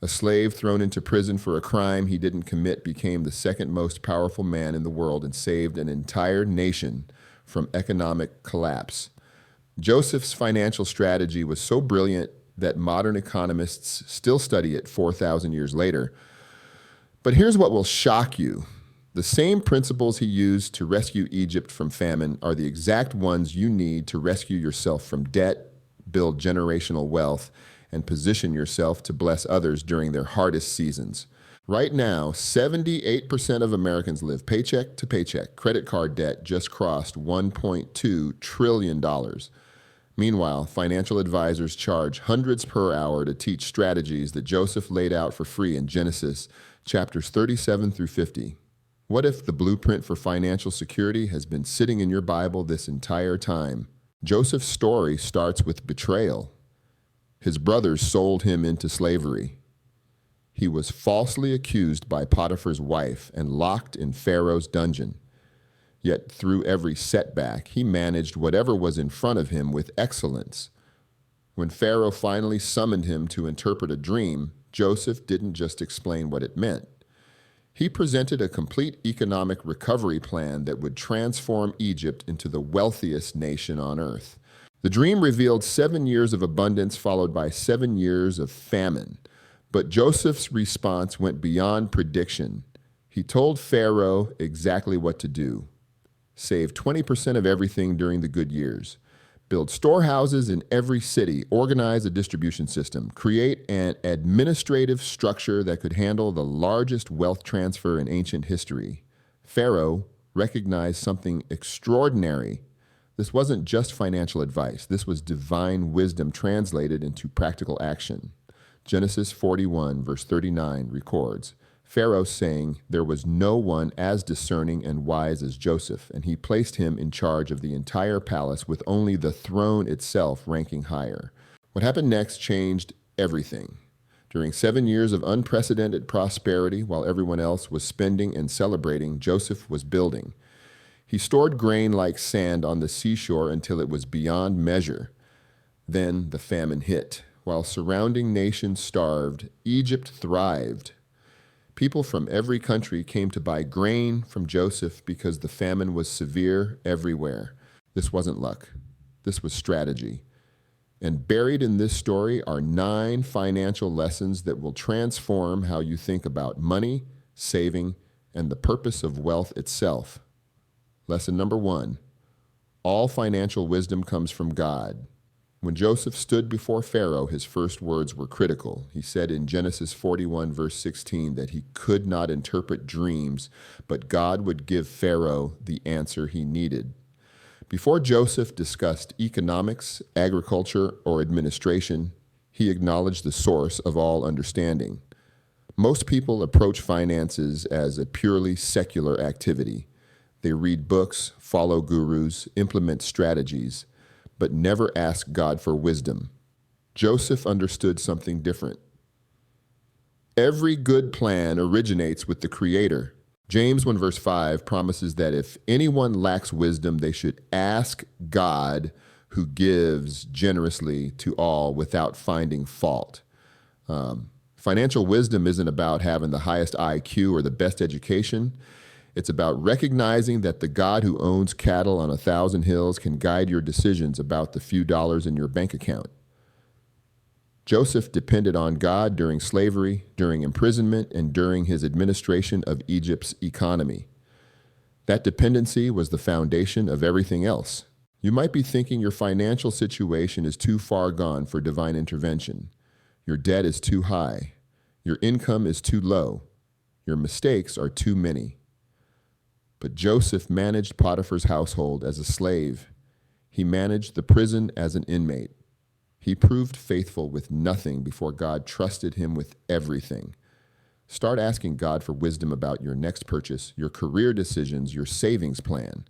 A slave thrown into prison for a crime he didn't commit became the second most powerful man in the world and saved an entire nation from economic collapse. Joseph's financial strategy was so brilliant that modern economists still study it 4,000 years later. But here's what will shock you. The same principles he used to rescue Egypt from famine are the exact ones you need to rescue yourself from debt, build generational wealth, and position yourself to bless others during their hardest seasons. Right now, 78% of Americans live paycheck to paycheck. Credit card debt just crossed $1.2 trillion. Meanwhile, financial advisors charge hundreds per hour to teach strategies that Joseph laid out for free in Genesis chapters 37 through 50. What if the blueprint for financial security has been sitting in your Bible this entire time? Joseph's story starts with betrayal. His brothers sold him into slavery. He was falsely accused by Potiphar's wife and locked in Pharaoh's dungeon. Yet through every setback, he managed whatever was in front of him with excellence. When Pharaoh finally summoned him to interpret a dream, Joseph didn't just explain what it meant. He presented a complete economic recovery plan that would transform Egypt into the wealthiest nation on earth. The dream revealed 7 years of abundance followed by 7 years of famine. But Joseph's response went beyond prediction. He told Pharaoh exactly what to do. Save 20% of everything during the good years. Build storehouses in every city. Organize a distribution system. Create an administrative structure that could handle the largest wealth transfer in ancient history. Pharaoh recognized something extraordinary. This wasn't just financial advice. This was divine wisdom translated into practical action. Genesis 41, verse 39 records, Pharaoh saying, "There was no one as discerning and wise as Joseph, and he placed him in charge of the entire palace with only the throne itself ranking higher." What happened next changed everything. During 7 years of unprecedented prosperity, while everyone else was spending and celebrating, Joseph was building. He stored grain like sand on the seashore until it was beyond measure. Then the famine hit. While surrounding nations starved, Egypt thrived. People from every country came to buy grain from Joseph because the famine was severe everywhere. This wasn't luck. This was strategy. And buried in this story are 9 financial lessons that will transform how you think about money, saving, and the purpose of wealth itself. Lesson number 1, all financial wisdom comes from God. When Joseph stood before Pharaoh, his first words were critical. He said in Genesis 41, verse 16, that he could not interpret dreams, but God would give Pharaoh the answer he needed. Before Joseph discussed economics, agriculture, or administration, he acknowledged the source of all understanding. Most people approach finances as a purely secular activity. They read books, follow gurus, implement strategies, but never ask God for wisdom. Joseph understood something different. Every good plan originates with the Creator. James 1 verse 5 promises that if anyone lacks wisdom, they should ask God, who gives generously to all without finding fault. Financial wisdom isn't about having the highest IQ or the best education. It's about recognizing that the God who owns cattle on 1,000 hills can guide your decisions about the few dollars in your bank account. Joseph depended on God during slavery, during imprisonment, and during his administration of Egypt's economy. That dependency was the foundation of everything else. You might be thinking your financial situation is too far gone for divine intervention. Your debt is too high. Your income is too low. Your mistakes are too many. But Joseph managed Potiphar's household as a slave. He managed the prison as an inmate. He proved faithful with nothing before God trusted him with everything. Start asking God for wisdom about your next purchase, your career decisions, your savings plan.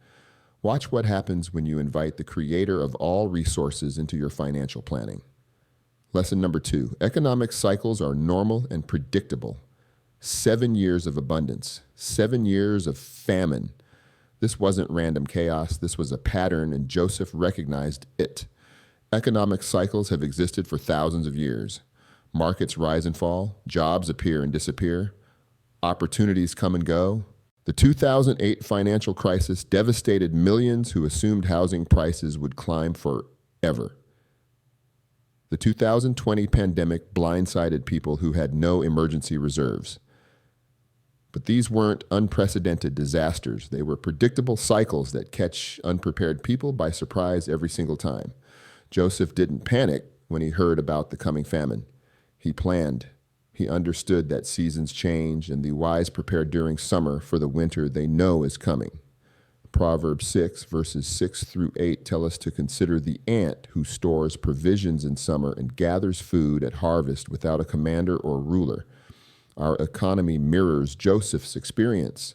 Watch what happens when you invite the Creator of all resources into your financial planning. Lesson number 2, economic cycles are normal and predictable. 7 years of abundance, 7 years of famine. This wasn't random chaos. This was a pattern, and Joseph recognized it. Economic cycles have existed for thousands of years. Markets rise and fall, jobs appear and disappear, opportunities come and go. The 2008 financial crisis devastated millions who assumed housing prices would climb forever. The 2020 pandemic blindsided people who had no emergency reserves. But these weren't unprecedented disasters. They were predictable cycles that catch unprepared people by surprise every single time. Joseph didn't panic when he heard about the coming famine. He planned. He understood that seasons change, and the wise prepare during summer for the winter they know is coming. Proverbs 6, verses 6 through 8 tell us to consider the ant who stores provisions in summer and gathers food at harvest without a commander or ruler. Our economy mirrors Joseph's experience.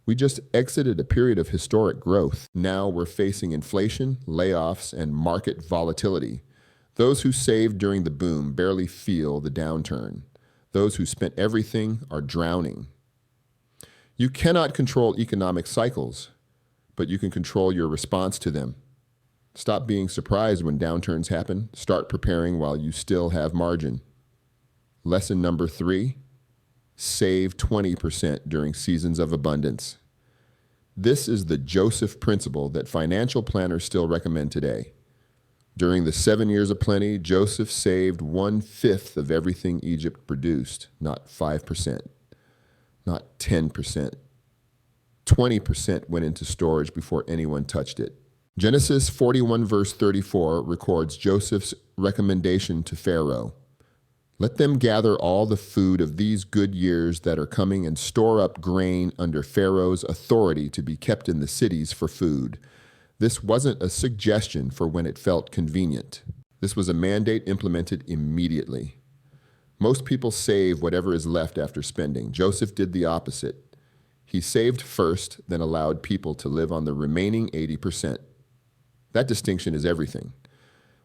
We just exited a period of historic growth. Now we're facing inflation, layoffs, and market volatility. Those who saved during the boom barely feel the downturn. Those who spent everything are drowning. You cannot control economic cycles, but you can control your response to them. Stop being surprised when downturns happen. Start preparing while you still have margin. Lesson number 3, save 20% during seasons of abundance. This is the Joseph principle that financial planners still recommend today. During the 7 years of plenty, Joseph saved 1/5 of everything Egypt produced, not 5%, not 10%. 20% went into storage before anyone touched it. Genesis 41 verse 34 records Joseph's recommendation to Pharaoh. Let them gather all the food of these good years that are coming and store up grain under Pharaoh's authority to be kept in the cities for food. This wasn't a suggestion for when it felt convenient. This was a mandate implemented immediately. Most people save whatever is left after spending. Joseph did the opposite. He saved first, then allowed people to live on the remaining 80%. That distinction is everything.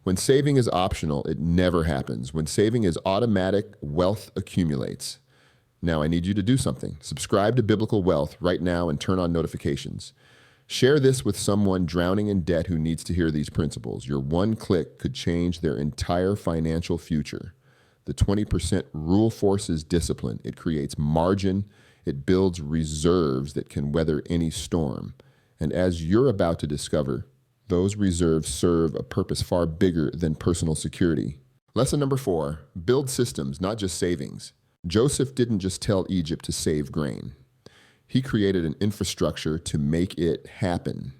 When saving is optional, it never happens. When saving is automatic, wealth accumulates. Now I need you to do something. Subscribe to Biblical Wealth right now and turn on notifications. Share this with someone drowning in debt who needs to hear these principles. Your one click could change their entire financial future. The 20% rule forces discipline. It creates margin. It builds reserves that can weather any storm. And as you're about to discover, those reserves serve a purpose far bigger than personal security. Lesson number 4, build systems, not just savings. Joseph didn't just tell Egypt to save grain. He created an infrastructure to make it happen.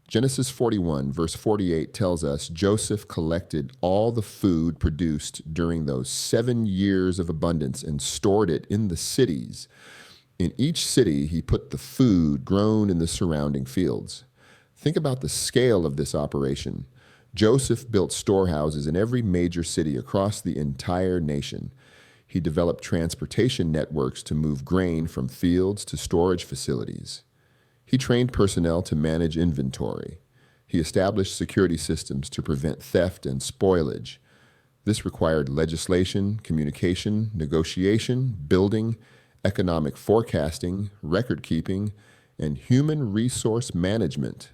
Genesis 41, verse 48 tells us Joseph collected all the food produced during those 7 years of abundance and stored it in the cities. In each city, he put the food grown in the surrounding fields. Think about the scale of this operation. Joseph built storehouses in every major city across the entire nation. He developed transportation networks to move grain from fields to storage facilities. He trained personnel to manage inventory. He established security systems to prevent theft and spoilage. This required legislation, communication, negotiation, building, economic forecasting, record keeping, and human resource management.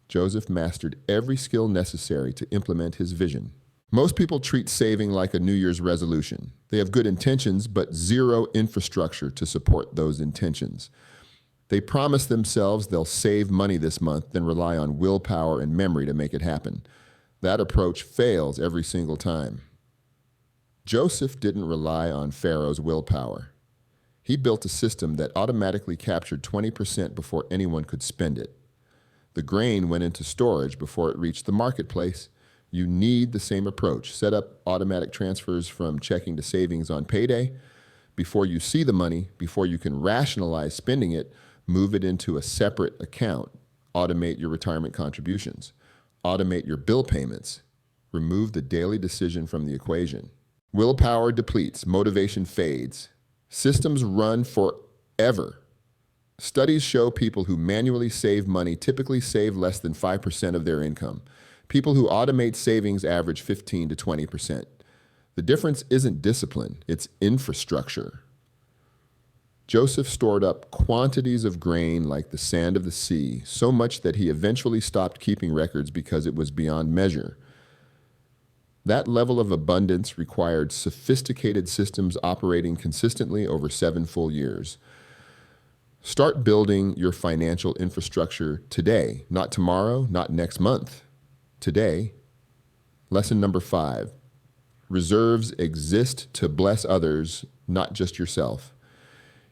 Joseph mastered every skill necessary to implement his vision. Most people treat saving like a New Year's resolution. They have good intentions, but zero infrastructure to support those intentions. They promise themselves they'll save money this month, then rely on willpower and memory to make it happen. That approach fails every single time. Joseph didn't rely on Pharaoh's willpower. He built a system that automatically captured 20% before anyone could spend it. The grain went into storage before it reached the marketplace. You need the same approach. Set up automatic transfers from checking to savings on payday. Before you see the money, before you can rationalize spending it, move it into a separate account. Automate your retirement contributions. Automate your bill payments. Remove the daily decision from the equation. Willpower depletes, motivation fades. Systems run forever. Studies show people who manually save money typically save less than 5% of their income. People who automate savings average 15 to 20%. The difference isn't discipline, it's infrastructure. Joseph stored up quantities of grain like the sand of the sea, so much that he eventually stopped keeping records because it was beyond measure. That level of abundance required sophisticated systems operating consistently over 7 full years. Start building your financial infrastructure today, not tomorrow, not next month. Today. Lesson number 5. Reserves exist to bless others, not just yourself.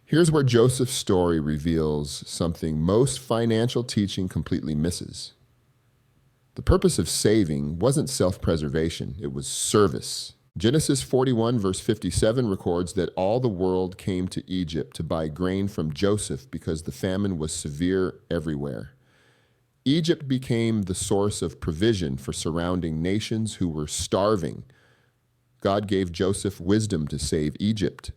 Here's where Joseph's story reveals something most financial teaching completely misses. The purpose of saving wasn't self-preservation, it was service. Genesis 41 verse 57 records that all the world came to Egypt to buy grain from Joseph because the famine was severe everywhere. Egypt became the source of provision for surrounding nations who were starving. God gave Joseph wisdom to save Egypt,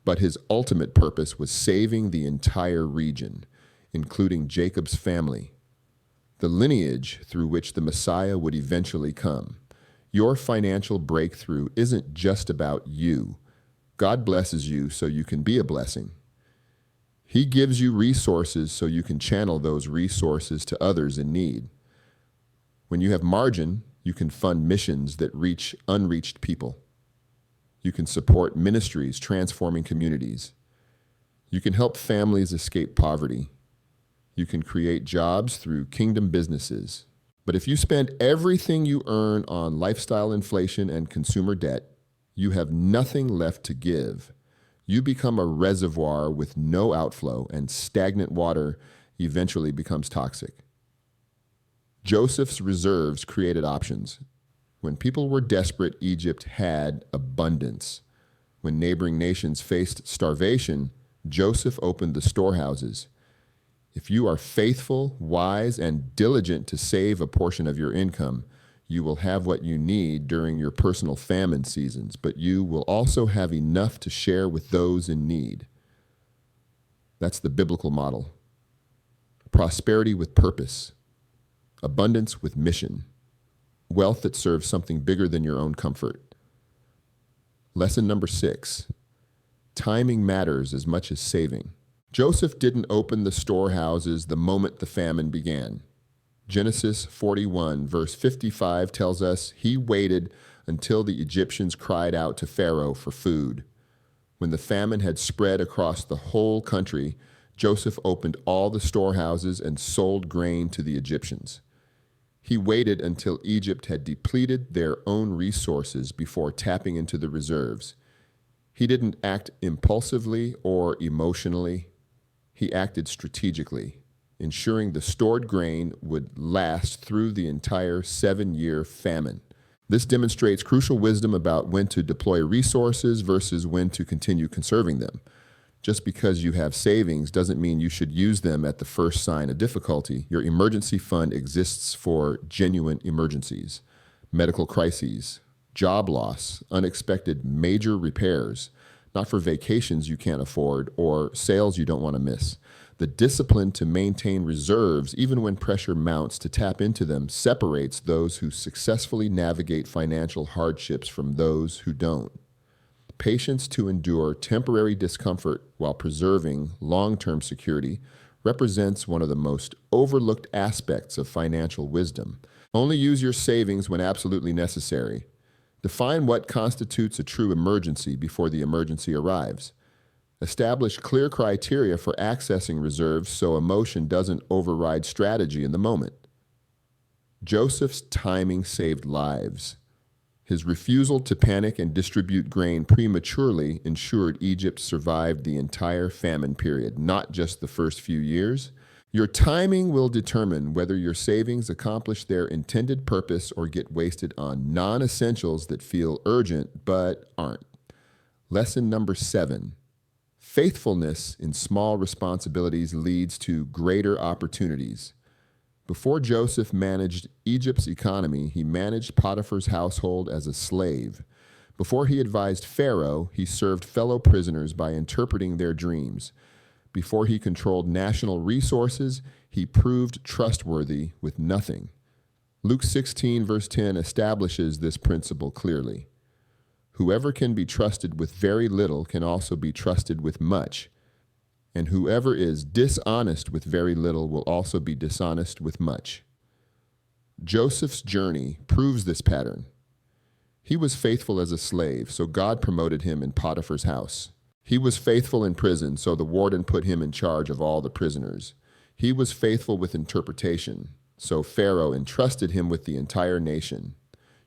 but his ultimate purpose was saving the entire region, including Jacob's family, the lineage through which the Messiah would eventually come. Your financial breakthrough isn't just about you. God blesses you so you can be a blessing. He gives you resources so you can channel those resources to others in need. When you have margin, you can fund missions that reach unreached people. You can support ministries transforming communities. You can help families escape poverty. You can create jobs through kingdom businesses. But if you spend everything you earn on lifestyle inflation and consumer debt, you have nothing left to give. You become a reservoir with no outflow, and stagnant water eventually becomes toxic. Joseph's reserves created options. When people were desperate, Egypt had abundance. When neighboring nations faced starvation, Joseph opened the storehouses. If you are faithful, wise, and diligent to save a portion of your income, you will have what you need during your personal famine seasons, but you will also have enough to share with those in need. That's the biblical model. Prosperity with purpose, abundance with mission, wealth that serves something bigger than your own comfort. Lesson number 6, timing matters as much as saving. Joseph didn't open the storehouses the moment the famine began. Genesis 41 verse 55 tells us he waited until the Egyptians cried out to Pharaoh for food. When the famine had spread across the whole country, Joseph opened all the storehouses and sold grain to the Egyptians. He waited until Egypt had depleted their own resources before tapping into the reserves. He didn't act impulsively or emotionally. He acted strategically, ensuring the stored grain would last through the entire 7-year famine. This demonstrates crucial wisdom about when to deploy resources versus when to continue conserving them. Just because you have savings doesn't mean you should use them at the first sign of difficulty. Your emergency fund exists for genuine emergencies, medical crises, job loss, unexpected major repairs, not for vacations you can't afford or sales you don't want to miss. The discipline to maintain reserves, even when pressure mounts to tap into them, separates those who successfully navigate financial hardships from those who don't. Patience to endure temporary discomfort while preserving long-term security represents one of the most overlooked aspects of financial wisdom. Only use your savings when absolutely necessary. Define what constitutes a true emergency before the emergency arrives. Establish clear criteria for accessing reserves so emotion doesn't override strategy in the moment. Joseph's timing saved lives. His refusal to panic and distribute grain prematurely ensured Egypt survived the entire famine period, not just the first few years. Your timing will determine whether your savings accomplish their intended purpose or get wasted on non-essentials that feel urgent but aren't. Lesson number 7. Faithfulness in small responsibilities leads to greater opportunities. Before Joseph managed Egypt's economy, he managed Potiphar's household as a slave. Before he advised Pharaoh, he served fellow prisoners by interpreting their dreams. Before he controlled national resources, he proved trustworthy with nothing. Luke 16 verse 10 establishes this principle clearly. Whoever can be trusted with very little can also be trusted with much. And whoever is dishonest with very little will also be dishonest with much. Joseph's journey proves this pattern. He was faithful as a slave, so God promoted him in Potiphar's house. He was faithful in prison, so the warden put him in charge of all the prisoners. He was faithful with interpretation, so Pharaoh entrusted him with the entire nation.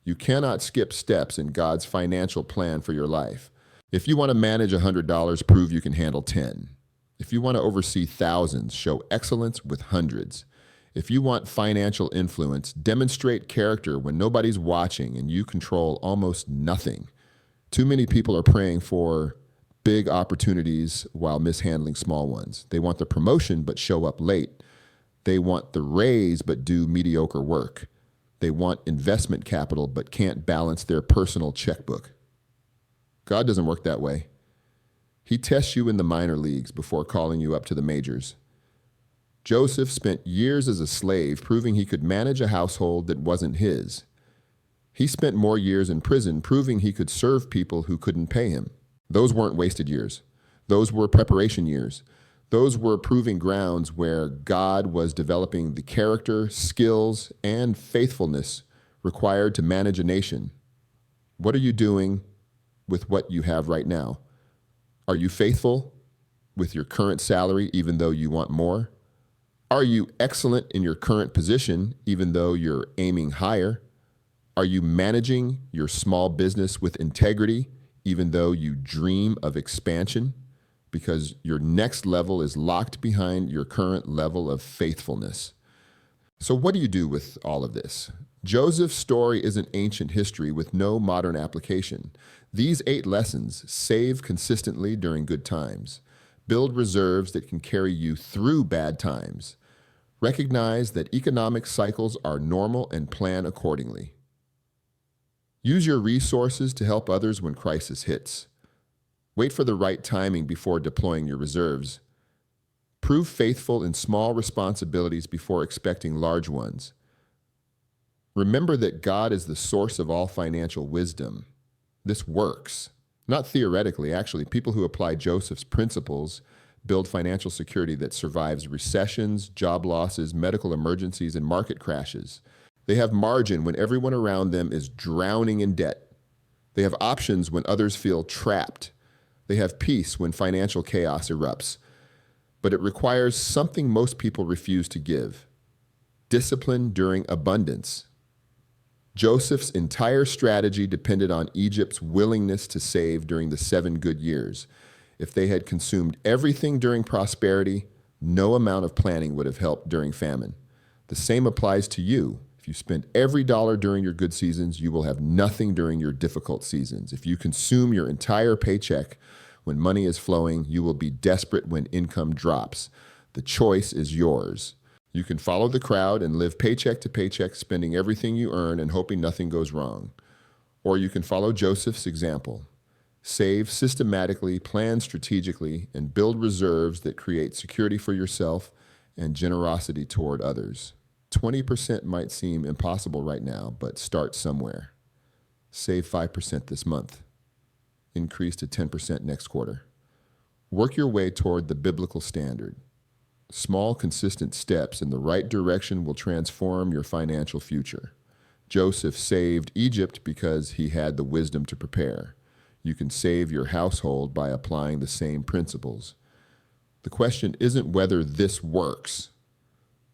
You cannot skip steps in God's financial plan for your life. If you want to manage $100, prove you can handle 10. If you want to oversee thousands, show excellence with hundreds. If you want financial influence, demonstrate character when nobody's watching and you control almost nothing. Too many people are praying for big opportunities while mishandling small ones. They want the promotion but show up late. They want the raise but do mediocre work. They want investment capital but can't balance their personal checkbook. God doesn't work that way. He tests you in the minor leagues before calling you up to the majors. Joseph spent years as a slave proving he could manage a household that wasn't his. He spent more years in prison proving he could serve people who couldn't pay him. Those weren't wasted years. Those were preparation years. Those were proving grounds where God was developing the character, skills, and faithfulness required to manage a nation. What are you doing with what you have right now? Are you faithful with your current salary even though you want more? Are you excellent in your current position even though you're aiming higher? Are you managing your small business with integrity even though you dream of expansion? Because your next level is locked behind your current level of faithfulness. So what do you do with all of this? Joseph's story isn't ancient history with no modern application. These 8 lessons: save consistently during good times, build reserves that can carry you through bad times, recognize that economic cycles are normal and plan accordingly. Use your resources to help others when crisis hits. Wait for the right timing before deploying your reserves. Prove faithful in small responsibilities before expecting large ones. Remember that God is the source of all financial wisdom. This works. Not theoretically, actually. People who apply Joseph's principles build financial security that survives recessions, job losses, medical emergencies, and market crashes. They have margin when everyone around them is drowning in debt. They have options when others feel trapped. They have peace when financial chaos erupts. But it requires something most people refuse to give: discipline during abundance. Joseph's entire strategy depended on Egypt's willingness to save during the 7 good years. If they had consumed everything during prosperity, no amount of planning would have helped during famine. The same applies to you. If you spend every dollar during your good seasons, you will have nothing during your difficult seasons. If you consume your entire paycheck when money is flowing, you will be desperate when income drops. The choice is yours. You can follow the crowd and live paycheck to paycheck, spending everything you earn and hoping nothing goes wrong. Or you can follow Joseph's example. Save systematically, plan strategically, and build reserves that create security for yourself and generosity toward others. 20% might seem impossible right now, but start somewhere. Save 5% this month. Increase to 10% next quarter. Work your way toward the biblical standard. Small, consistent steps in the right direction will transform your financial future. Joseph saved Egypt because he had the wisdom to prepare. You can save your household by applying the same principles. The question isn't whether this works.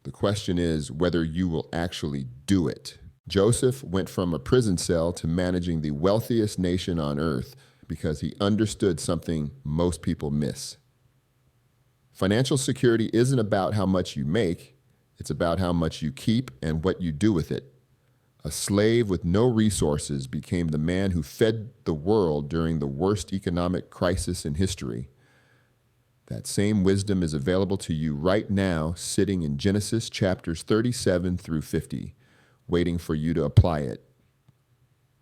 The question is whether you will actually do it. Joseph went from a prison cell to managing the wealthiest nation on earth because he understood something most people miss. Financial security isn't about how much you make, it's about how much you keep and what you do with it. A slave with no resources became the man who fed the world during the worst economic crisis in history. That same wisdom is available to you right now, sitting in Genesis chapters 37 through 50, waiting for you to apply it.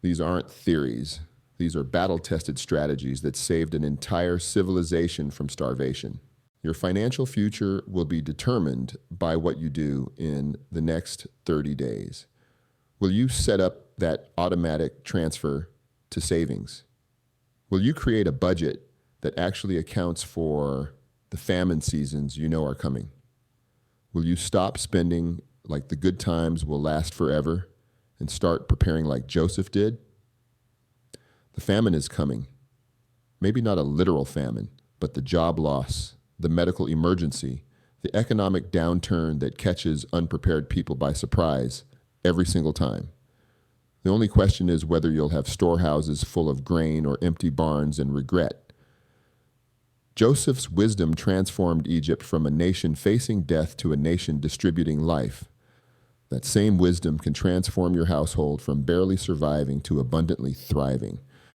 These aren't theories. These are battle-tested strategies that saved an entire civilization from starvation. Your financial future will be determined by what you do in the next 30 days. Will you set up that automatic transfer to savings? Will you create a budget that actually accounts for the famine seasons you know are coming? Will you stop spending like the good times will last forever and start preparing like Joseph did? The famine is coming. Maybe not a literal famine, but the job loss, the medical emergency, the economic downturn that catches unprepared people by surprise every single time. The only question is whether you'll have storehouses full of grain or empty barns and regret. Joseph's wisdom transformed Egypt from a nation facing death to a nation distributing life. That same wisdom can transform your household from barely surviving to abundantly thriving.